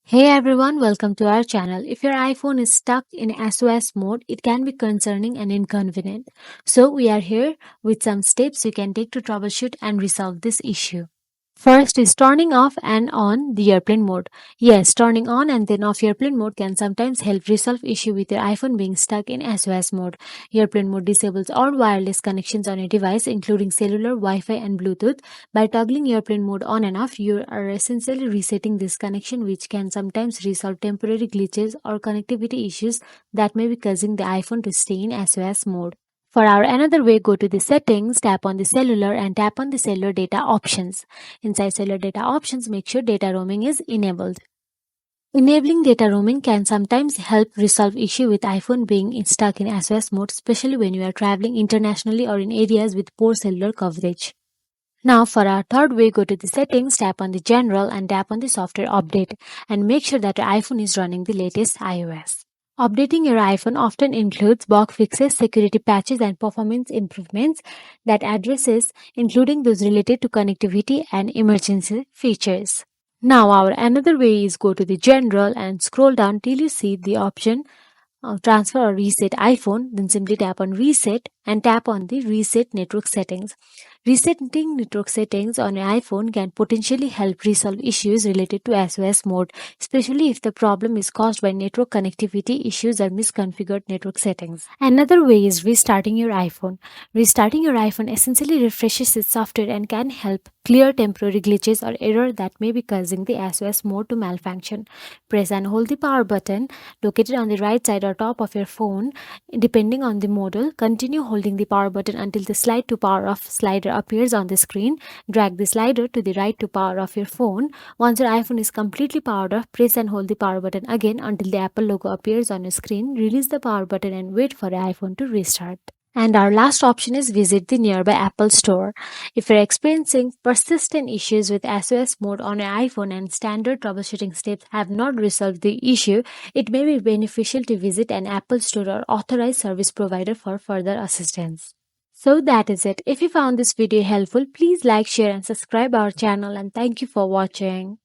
Hey everyone, welcome to our channel. If your iPhone is stuck in SOS mode, it can be concerning and inconvenient. So we are here with some steps you can take to troubleshoot and resolve this issue. First is turning off and on the airplane mode. Yes, turning on and then off airplane mode can sometimes help resolve issue with your iPhone being stuck in SOS mode. Airplane mode disables all wireless connections on a device including cellular, Wi-Fi and Bluetooth. By toggling airplane mode on and off, you are essentially resetting this connection which can sometimes resolve temporary glitches or connectivity issues that may be causing the iPhone to stay in SOS mode. For our another way, go to the settings, tap on the cellular and tap on the cellular data options. Inside cellular data options, make sure data roaming is enabled. Enabling data roaming can sometimes help resolve issue with iPhone being stuck in SOS mode, especially when you are traveling internationally or in areas with poor cellular coverage. Now for our third way, go to the settings, tap on the general and tap on the software update and make sure that your iPhone is running the latest iOS. Updating your iPhone often includes bug fixes, security patches, and performance improvements that addresses including those related to connectivity and emergency features. Now our another way is go to the general and scroll down till you see the option transfer or reset iPhone, then simply tap on reset and tap on the reset network settings. Resetting network settings on an iPhone can potentially help resolve issues related to SOS mode, especially if the problem is caused by network connectivity issues or misconfigured network settings. Another way is restarting your iPhone. Restarting your iPhone essentially refreshes its software and can help clear temporary glitches or error that may be causing the SOS mode to malfunction. Press and hold the power button located on the right side or top of your phone depending on the model. Continue holding the power button until the slide to power off slider appears on the screen. Drag the slider to the right to power off your phone. Once your iPhone is completely powered off, press and hold the power button again until the Apple logo appears on your screen. Release the power button and wait for the iPhone to restart. And our last option is visit the nearby Apple store. If you're experiencing persistent issues with SOS mode on your iPhone and standard troubleshooting steps have not resolved the issue, it may be beneficial to visit an Apple store or authorized service provider for further assistance. So that is it. If you found this video helpful, please like, share and subscribe our channel and thank you for watching.